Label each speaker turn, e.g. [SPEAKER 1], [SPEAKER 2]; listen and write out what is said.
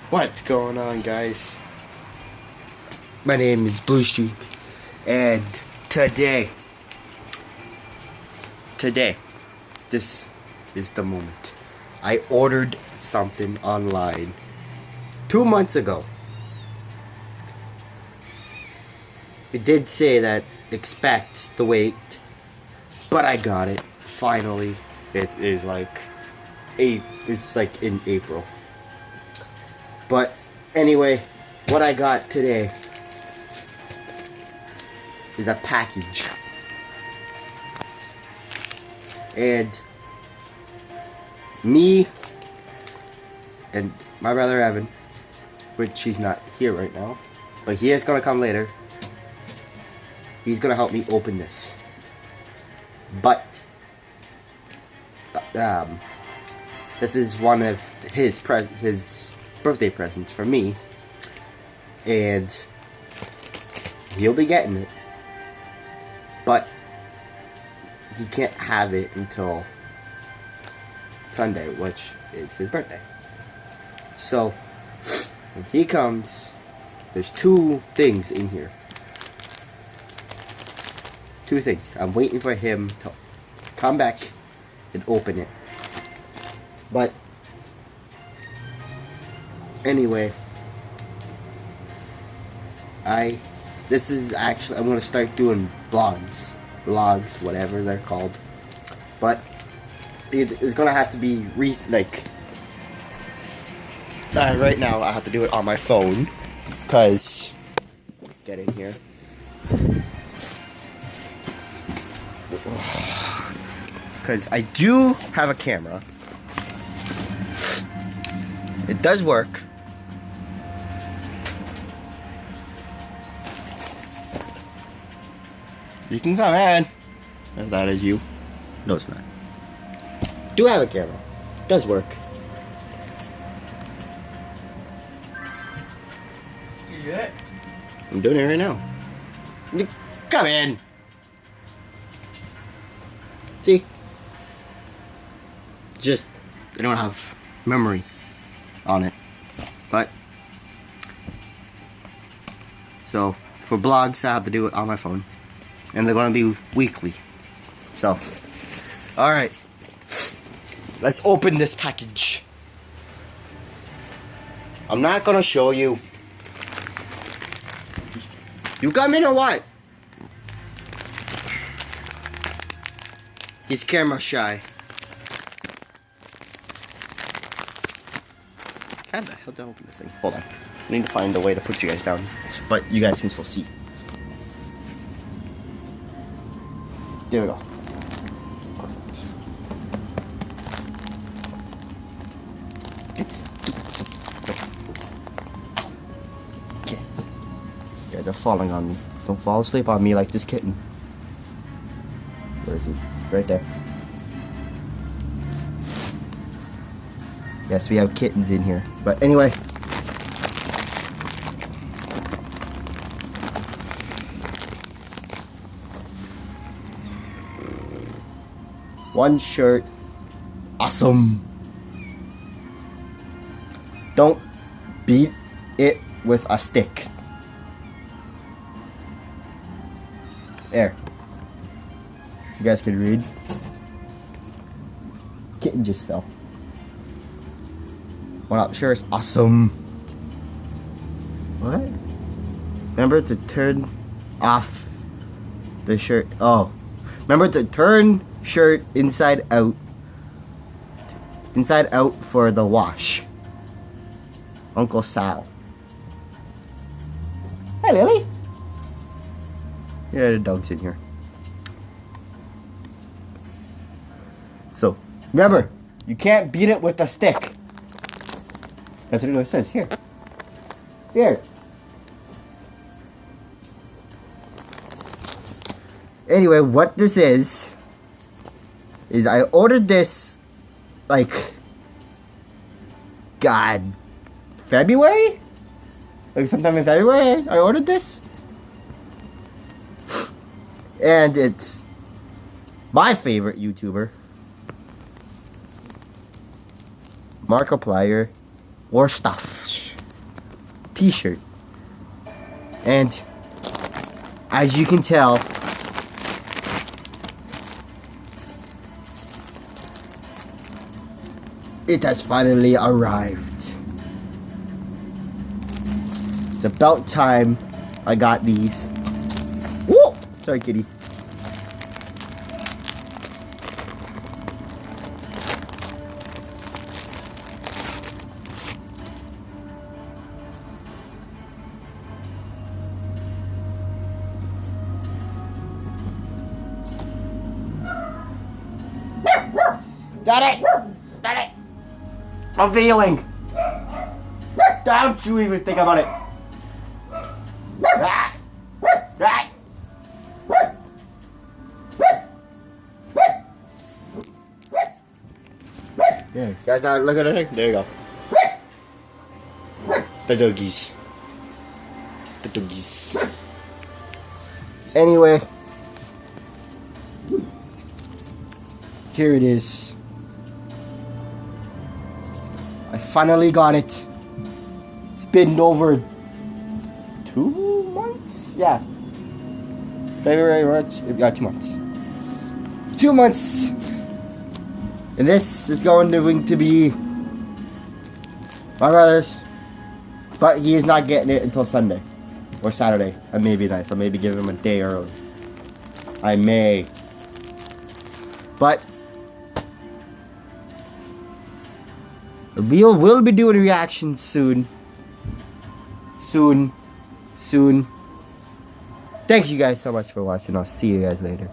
[SPEAKER 1] What's going on, guys?
[SPEAKER 2] My name is Blue Streak, and today, this is the moment. I ordered something online 2 months ago. It did say that expect the wait, but I got it finally. It is it's like in April. But anyway, what I got today is a package. And me and my brother Evan, which he's not here right now, but he is gonna come later. He's gonna help me open this. But this is one of his birthday presents for me, and he'll be getting it, but he can't have it until Sunday, which is his birthday. So when he comes, there's 2 things in here. 2 things. I'm waiting for him to come back and open it. But anyway, I'm gonna start doing vlogs, whatever they're called. But it's gonna have to be right now I have to do it on my phone, cause get in here. Cause I do have a camera. It does work. You can come in. If that is you. No, it's not. Do have a camera. It does work.
[SPEAKER 1] Yeah.
[SPEAKER 2] I'm doing it right now. Come in. See? Just, I don't have memory on it. But, so, for blogs, I have to do it on my phone. And they're gonna be weekly. So, alright. Let's open this package. I'm not gonna show you. You come in or what? He's camera shy. How the hell do I open this thing? Hold on. I need to find a way to put you guys down. But you guys can still see. There we go. Perfect. Okay. You guys are falling on me. Don't fall asleep on me like this kitten. Where is he? Right there. Yes, we have kittens in here. But anyway. One shirt. Awesome. Don't beat it with a stick. There. You guys can read. Kitten just fell. One up shirt is awesome. What? Remember to turn off the shirt. Oh. Remember to turn shirt inside out. Inside out for the wash. Uncle Sal. Hi, Lily. Yeah, the dog's in here. So, remember, you can't beat it with a stick. That's what it says. Here. Here. Anyway, what this is I ordered this, February? Like sometime in February, I ordered this. And it's my favorite YouTuber, Markiplier, or stuff. t-shirt. And as you can tell, it has finally arrived. It's about time I got these. Whoa! Sorry, kitty. Got it! Got it! I'm videoing! Don't you even think about it! Yeah, guys, now look at it. There you go. The doggies. The doggies. Anyway, here it is. I finally got it. It's been over 2 months? Yeah. February, March, yeah, 2 months. 2 months! And this is going to be my brother's. But he is not getting it until Sunday. Or Saturday. Or maybe nice. I'll maybe give him a day early. I may. But we'll be doing reactions soon. Soon. Thank you guys so much for watching. I'll see you guys later.